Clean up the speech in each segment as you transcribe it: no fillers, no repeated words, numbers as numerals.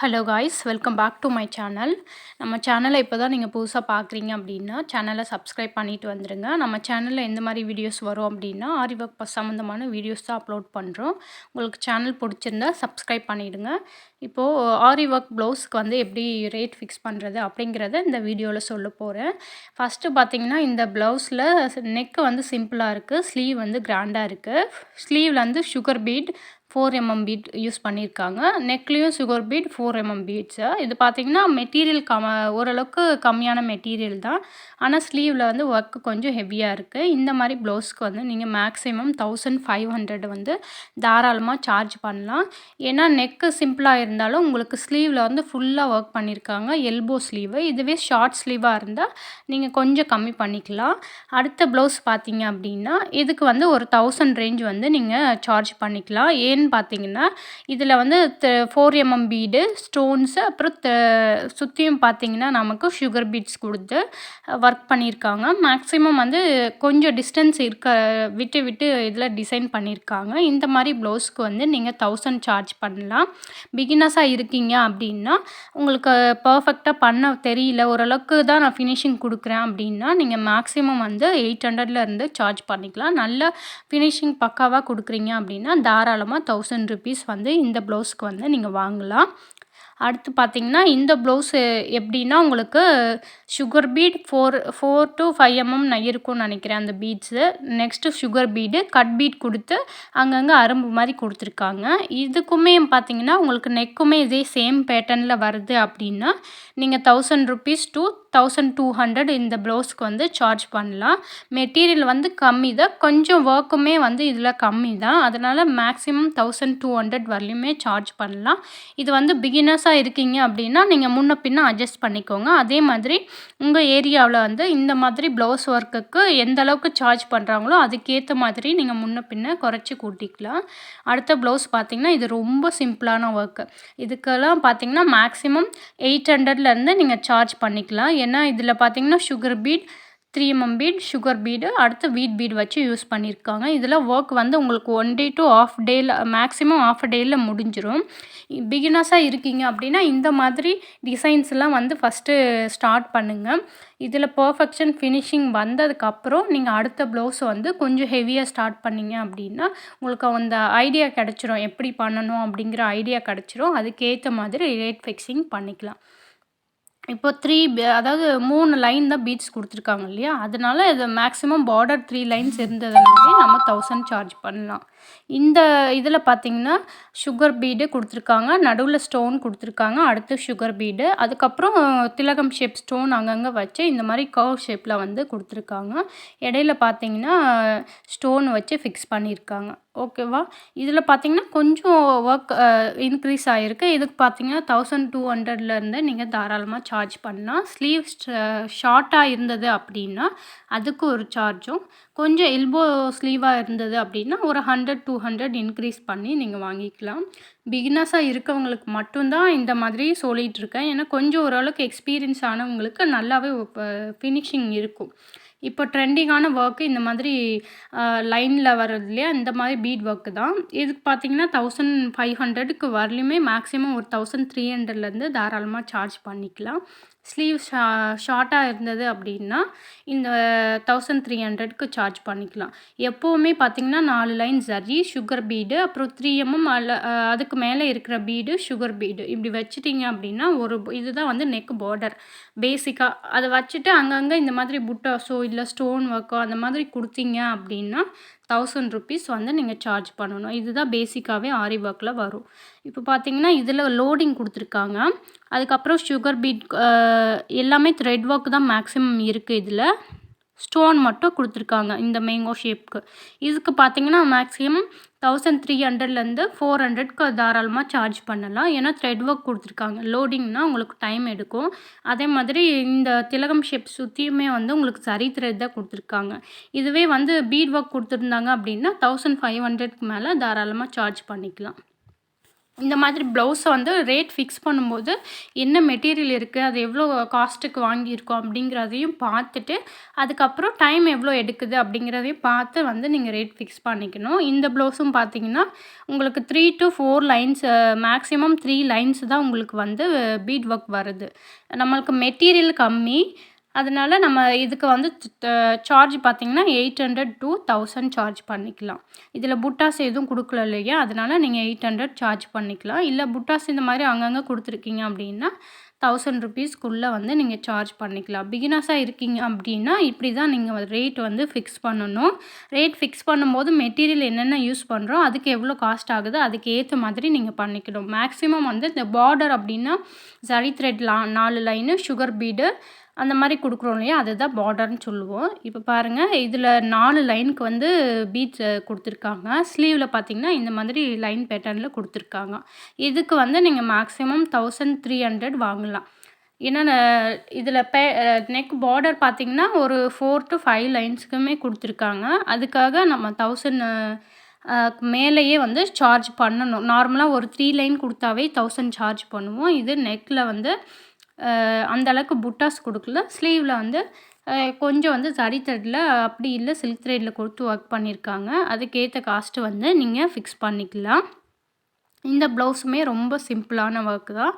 Hello guys, welcome back to my channel. நம்ம சேனலை இப்போ தான் நீங்கள் புதுசாக பார்க்குறீங்க அப்படின்னா சேனலை சப்ஸ்கிரைப் பண்ணிட்டு வந்துடுங்க. நம்ம சேனலில் எந்த மாதிரி வீடியோஸ் வரும் அப்படின்னா ஆரி ஒர்க் சம்மந்தமான வீடியோஸ் தான் அப்லோட் பண்ணுறோம். உங்களுக்கு சேனல் பிடிச்சிருந்தா சப்ஸ்கிரைப் பண்ணிவிடுங்க. இப்போது ஆரி ஒர்க் ப்ளவுஸ்க்கு வந்து எப்படி ரேட் ஃபிக்ஸ் பண்ணுறது அப்படிங்கிறத இந்த வீடியோவில் சொல்ல போகிறேன். ஃபஸ்ட்டு பார்த்தீங்கன்னா இந்த ப்ளவுஸில் நெக்கு வந்து சிம்பிளாக இருக்குது, ஸ்லீவ் வந்து கிராண்டாக இருக்குது. ஸ்லீவில் வந்து சுகர் பீட் 4 பீட் யூஸ் பண்ணியிருக்காங்க. நெக்லேயும் சுகர் பீட் 4 பீட்ஸு. இது பார்த்திங்கன்னா மெட்டீரியல் ஓரளவுக்கு கம்மியான மெட்டீரியல் தான். ஆனால் ஸ்லீவில் வந்து ஒர்க்கு கொஞ்சம் ஹெவியாக இருக்குது. இந்த மாதிரி ப்ளவுஸ்க்கு வந்து நீங்கள் மேக்ஸிமம் 1500 வந்து தாராளமாக சார்ஜ் பண்ணலாம். ஏன்னா நெக்கு சிம்பிளாக இருந்தாலும் உங்களுக்கு ஸ்லீவில் வந்து ஃபுல்லாக ஒர்க் பண்ணியிருக்காங்க, எல்போ ஸ்லீவு. இதுவே ஷார்ட் ஸ்லீவாக இருந்தால் நீங்கள் கொஞ்சம் கம்மி பண்ணிக்கலாம். அடுத்த ப்ளவுஸ் பார்த்தீங்க அப்படின்னா இதுக்கு வந்து ஒரு 1000 ரேஞ்ச் வந்து நீங்கள் சார்ஜ் பண்ணிக்கலாம். பார்த்தீங்கன்னா இதில் வந்து 4 பீடு ஸ்டோன்ஸு அப்புறம் சுற்றியும் பார்த்தீங்கன்னா நமக்கு சுகர் பீட்ஸ் கொடுத்து ஒர்க் பண்ணியிருக்காங்க. மேக்ஸிமம் வந்து கொஞ்சம் டிஸ்டன்ஸ் விட்டு இதில் டிசைன் பண்ணியிருக்காங்க. இந்த மாதிரி ப்ளவுஸ்க்கு வந்து நீங்கள் 1000 சார்ஜ் பண்ணலாம். பிகினர்ஸாக இருக்கீங்க அப்படின்னா உங்களுக்கு பர்ஃபெக்டாக பண்ண தெரியல, ஓரளவுக்கு தான் நான் ஃபினிஷிங் கொடுக்குறேன் அப்படின்னா நீங்கள் மேக்ஸிமம் வந்து 800லேருந்து சார்ஜ் பண்ணிக்கலாம். நல்ல ஃபினிஷிங் பக்காவாக கொடுக்குறீங்க அப்படின்னா தாராளமாக 1000 ருபீஸ் வந்து இந்த ப்ளவுஸ்க்கு வந்து நீங்கள் வாங்கலாம். அடுத்து பார்த்தீங்கன்னா இந்த ப்ளவுஸு எப்படின்னா உங்களுக்கு சுகர் பீட் 4 to 5 இருக்கும்னு நினைக்கிறேன் அந்த beads. Next sugar bead cut bead கொடுத்து அங்கங்கே அரும்பு மாதிரி கொடுத்துருக்காங்க. இதுக்குமே பார்த்தீங்கன்னா உங்களுக்கு நெக்குமே இதே சேம் பேட்டர்னில் வருது அப்படின்னா நீங்கள் 1000 ருபீஸ் to 1200 இந்த ப்ளவுஸ்க்கு வந்து சார்ஜ் பண்ணலாம். மெட்டீரியல் வந்து கம்மி தான், கொஞ்சம் ஒர்க்குமே வந்து இதில் கம்மி தான். அதனால் மேக்ஸிமம் 1200 வரலையுமே சார்ஜ் பண்ணலாம். இது வந்து பிகினர்ஸாக இருக்கீங்க அப்படின்னா நீங்கள் முன்ன பின்ன அட்ஜஸ்ட் பண்ணிக்கோங்க. அதே மாதிரி உங்கள் ஏரியாவில் வந்து இந்த மாதிரி ப்ளவுஸ் ஒர்க்குக்கு எந்த அளவுக்கு சார்ஜ் பண்ணுறாங்களோ அதுக்கேற்ற மாதிரி நீங்கள் முன்ன பின்ன குறைச்சி கூட்டிக்கலாம். அடுத்த ப்ளவுஸ் பார்த்திங்கன்னா இது ரொம்ப சிம்பிளான ஒர்க்கு. இதுக்கெல்லாம் பார்த்திங்கன்னா மேக்ஸிமம் 800லேருந்து நீங்கள் சார்ஜ் பண்ணிக்கலாம். ஏன்னா இதில் பார்த்திங்கன்னா sugar bead 3 bead sugar bead அடுத்து வீட் பீட் வச்சு யூஸ் பண்ணியிருக்காங்க. இதில் ஒர்க் வந்து உங்களுக்கு 1 day to ½ டேயில் மேக்ஸிமம் ½ டேயில் முடிஞ்சிடும். பிகினர்ஸாக இருக்கீங்க அப்படின்னா இந்த மாதிரி டிசைன்ஸ்லாம் வந்து ஃபஸ்ட்டு ஸ்டார்ட் பண்ணுங்கள். இதில் பர்ஃபெக்ஷன் ஃபினிஷிங் வந்ததுக்கப்புறம் நீங்கள் அடுத்த ப்ளவுஸை வந்து கொஞ்சம் ஹெவியாக ஸ்டார்ட் பண்ணிங்க அப்படின்னா உங்களுக்கு அந்த ஐடியா கிடச்சிரும், எப்படி பண்ணணும் அப்படிங்கிற ஐடியா கிடச்சிரும். அதுக்கேற்ற மாதிரி ரேட் ஃபிக்ஸிங் பண்ணிக்கலாம். இப்போ 3 லைன் தான் பீட்ஸ் கொடுத்துருக்காங்க இல்லையா, அதனால இது மேக்ஸிமம் பார்டர் 3 லைன்ஸ் இருந்ததுனாலே நம்ம 1000 சார்ஜ் பண்ணலாம். இந்த இதில் பார்த்தீங்கன்னா சுகர் பீடு கொடுத்துருக்காங்க, நடுவில் ஸ்டோன் கொடுத்துருக்காங்க, அடுத்து சுகர் பீடு, அதுக்கப்புறம் திலகம் ஷேப் ஸ்டோன் அங்கங்கே வச்சு இந்த மாதிரி கர்வ் ஷேப்பில் வந்து கொடுத்துருக்காங்க. இடையில பார்த்தீங்கன்னா ஸ்டோன் வச்சு ஃபிக்ஸ் பண்ணியிருக்காங்க. ஓகேவா? இதில் பார்த்தீங்கன்னா கொஞ்சம் ஒர்க் இன்க்ரீஸ் ஆகிருக்கு. இதுக்கு பார்த்தீங்கன்னா 1200லேருந்து நீங்கள் தாராளமாக சார்ஜ் பண்ணலாம். ஸ்லீவ் ஷார்ட்டாக இருந்தது அப்படின்னா அதுக்கு ஒரு சார்ஜும், கொஞ்சம் எல்போ ஸ்லீவாக இருந்தது அப்படின்னா ஒரு 100-200 இன்க்ரீஸ் பண்ணி நீங்கள் வாங்கிக்கலாம். பிகினர்ஸாக இருக்கவங்களுக்கு மட்டும்தான் இந்த மாதிரி சொல்லிகிட்டு இருக்கேன். ஏன்னா கொஞ்சம் ஓரளவுக்கு எக்ஸ்பீரியன்ஸ் ஆனவங்களுக்கு நல்லாவே ஃபினிஷிங் இருக்கும். இப்போ ட்ரெண்டிங்கான ஒர்க்கு இந்த மாதிரி லைனில் வர்றது இல்லையா, இந்த மாதிரி பீட் ஒர்க்கு தான். இதுக்கு பார்த்தீங்கன்னா 1500க்கு வரலையுமே மேக்ஸிமம் ஒரு 1300லேருந்து தாராளமாக சார்ஜ் பண்ணிக்கலாம். ஸ்லீவ் ஷார்ட்டாக இருந்தது அப்படின்னா இந்த 1300க்கு சார்ஜ் பண்ணிக்கலாம். எப்போவுமே பார்த்திங்கன்னா 4 லைன் ஜரி சுகர் பீடு அப்புறம் 3 அதுக்கு மேலே இருக்கிற பீடு சுகர் பீடு இப்படி வச்சுட்டிங்க அப்படின்னா இதுதான் வந்து நெக் பார்டர் பேசிக்காக. அதை வச்சுட்டு அங்கங்கே இந்த மாதிரி புட்டாஸோ இல்லை ஸ்டோன் ஒர்க்கோ அந்த மாதிரி கொடுத்தீங்க அப்படின்னா 1000 ருபீஸ் வந்து நீங்கள் சார்ஜ் பண்ணணும். இதுதான் பேசிக்காகவே ஆரி ஒர்க்கில் வரும். இப்போ பார்த்தீங்கன்னா இதில் லோடிங் கொடுத்துருக்காங்க, அதுக்கப்புறம் சுகர் பீட் எல்லாமே த்ரெட் ஒர்க் தான் மேக்ஸிமம் இருக்குது. இதில் ஸ்டோன் மட்டும் கொடுத்துருக்காங்க இந்த மேங்கோ ஷேப்க்கு. இதுக்கு பார்த்தீங்கன்னா மேக்ஸிமம் 1300லேருந்து 400க்கு தாராளமாக சார்ஜ் பண்ணலாம். ஏன்னா த்ரெட் ஒர்க் கொடுத்துருக்காங்க, லோடிங்னால் உங்களுக்கு டைம் எடுக்கும். அதே மாதிரி இந்த திலகம் ஷேப் சுற்றியுமே வந்து உங்களுக்கு சரி த்ரெட் தான் கொடுத்துருக்காங்க. இதுவே வந்து பீட் ஒர்க் கொடுத்துருந்தாங்க அப்படின்னா 1500க்கு மேலே தாராளமாக சார்ஜ் பண்ணிக்கலாம். இந்த மாதிரி ப்ளவுஸை வந்து ரேட் ஃபிக்ஸ் பண்ணும்போது என்ன மெட்டீரியல் இருக்குது, அது எவ்வளோ காஸ்ட்டுக்கு வாங்கியிருக்கோம் அப்படிங்கிறதையும் பார்த்துட்டு, அதுக்கப்புறம் டைம் எவ்வளோ எடுக்குது அப்படிங்கிறதையும் பார்த்து வந்து நீங்கள் ரேட் ஃபிக்ஸ் பண்ணிக்கணும். இந்த ப்ளவுஸும் பார்த்தீங்கன்னா, உங்களுக்கு 3 to 4 லைன்ஸ் மேக்ஸிமம் 3 லைன்ஸ் தான் உங்களுக்கு வந்து பீட் ஒர்க் வருது. நம்மளுக்கு மெட்டீரியல் கம்மி. அதனால நம்ம இதுக்கு வந்து சார்ஜ் பார்த்தீங்கன்னா 800 to 1000 சார்ஜ் பண்ணிக்கலாம். இதில் புட்டாஸ் எதுவும் குடுக்கல இல்லையா? அதனால நீங்க 800 சார்ஜ் பண்ணிக்கலாம். இல்ல புட்டாஸ் இந்த மாரி அங்கங்க குடுத்துருக்கீங்க அப்படின்னா, ₹1000 வந்து நீங்க சார்ஜ் பண்ணிக்கலாம். பிகினர்ஸா இருக்கீங்க அப்படின்னா, இப்படி தான் நீங்க ரேட் வந்து ஃபிக்ஸ் பண்ணணும். ரேட் ஃபிக்ஸ் பண்ணும்போது மெட்டீரியல் என்னென்ன யூஸ் பண்ணுறோம், அதுக்கு எவ்வளோ காஸ்ட் ஆகுது, அதுக்கு ஏத்த மாதிரி நீங்க பண்ணிக்கணும். மேக்ஸிமம் வந்து இந்த பார்டர் அப்படின்னா, zari thread 4 line, sugar bead அந்த மாரி குடுக்குறோம் இல்லையா? அதுதான் பார்டர்ன்னு சொல்லுவோம். இப்போ பாருங்க, இதில 4 லைனுக்கு வந்து பீட்ஸ் குடுத்துருக்காங்க. ஸ்லீவ்ல பார்த்தீங்கன்னா, இந்த மாதிரி லைன் பேட்டர்ன்ல குடுத்துருக்காங்க. இதுக்கு வந்து நீங்க மேக்ஸிமம் 1300 வாங்கலாம். ஏன்னா, இதில நெக் பார்டர் பார்த்தீங்கன்னா, ஒரு 4 to 5 லைன்ஸ்க்குமே குடுத்துருக்காங்க. அதுக்காக நம்ம 1000 மேலேயே வந்து சார்ஜ் பண்ணணும். நார்மலா ஒரு 3 லைன் குடுத்தாவே 1000 சார்ஜ் பண்ணுவோம். இது நெக்ல வந்து அந்த அளவுக்கு புட்டாஸ் குடுக்கல. ஸ்லீவ்ல வந்து கொஞ்சம் வந்து ஜரி த்ரெட்ல அப்படி இல்ல சில்க் த்ரெட்ல கொடுத்து ஒர்க் பண்ணியிருக்காங்க. அதுக்கேத்த காஸ்ட் வந்து நீங்க ஃபிக்ஸ் பண்ணிக்கலாம். இந்த ப்ளவுஸுமே ரொம்ப சிம்பிளான ஒர்க் தான்.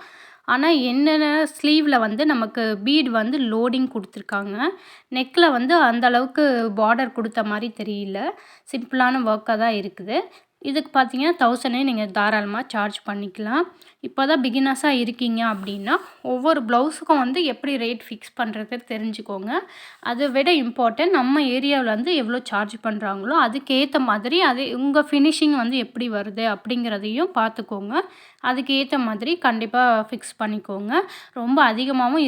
ஆனா என்னென்ன ஸ்லீவ்ல வந்து நமக்கு பீட் வந்து லோடிங் குடுத்துருக்காங்க. நெக்ல வந்து அந்த அளவுக்கு பார்டர் குடுத்த மாரி தெரியல. சிம்பிளான ஒர்க்கா தான் இருக்குது. இதுக்கு பார்த்தீங்கன்னா 1000 நீங்க தாராளமா சார்ஜ் பண்ணிக்கலாம். இப்போ தான் பிகினர்ஸா இருக்கீங்க அப்படின்னா, ஒவ்வொரு ப்ளவுஸுக்கும் வந்து எப்படி ரேட் ஃபிக்ஸ் பண்ணுறது தெரிஞ்சுக்கோங்க. அதை விட இம்பார்ட்டன்ட் நம்ம ஏரியாவில் வந்து எவ்வளோ சார்ஜ் பண்ணுறாங்களோ அதுக்கேற்ற மாதிரி அது உங்கள் ஃபினிஷிங் வந்து எப்படி வருது அப்படிங்கிறதையும் பார்த்துக்கோங்க. அதுக்கு ஏற்ற மாதிரி கண்டிப்பாக ஃபிக்ஸ் பண்ணிக்கோங்க. ரொம்ப அதிகமாகவும்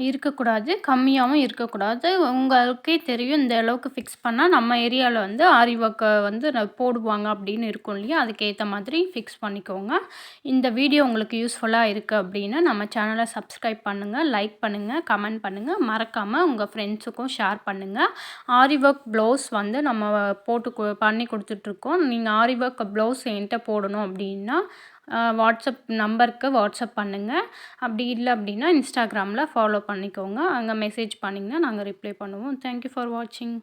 இருக்கக்கூடாது, கம்மியாகவும் இருக்கக்கூடாது. உங்களுக்கே தெரியும் இந்த அளவுக்கு ஃபிக்ஸ் பண்ணால் நம்ம ஏரியாவில் வந்து ஆரி ஒர்க்கை வந்து போடுவாங்க அப்படின்னு இருக்கும் இல்லையா? அதுக்கேற்ற மாதிரி ஃபிக்ஸ் பண்ணிக்கோங்க. இந்த வீடியோ உங்களுக்கு யூஸ்ஃபுல்லாக இருக்குது அப்படின்னா நம்ம சேனலை சப்ஸ்கிரைப் பண்ணுங்கள், லைக் பண்ணுங்கள், கமெண்ட் பண்ணுங்கள். மறக்காமல் உங்கள் ஃப்ரெண்ட்ஸுக்கும் ஷேர் பண்ணுங்கள். ஆரி ஒர்க் ப்ளவுஸ் வந்து நம்ம பண்ணி கொடுத்துட்ருக்கோம். நீங்கள் ஆரி ஒர்க் ப்ளவுஸ் என்கிட்ட போடணும் அப்படின்னா வாட்ஸ்அப் நம்பருக்கு வாட்ஸ்அப் பண்ணுங்கள். அப்படி இல்லை அப்படின்னா இன்ஸ்டாகிராமில் ஃபாலோ பண்ணிக்கோங்க. அங்கே மெசேஜ் பண்ணிங்கன்னா நாங்கள் ரிப்ளை பண்ணுவோம். தேங்க்யூ ஃபார் வாட்சிங்.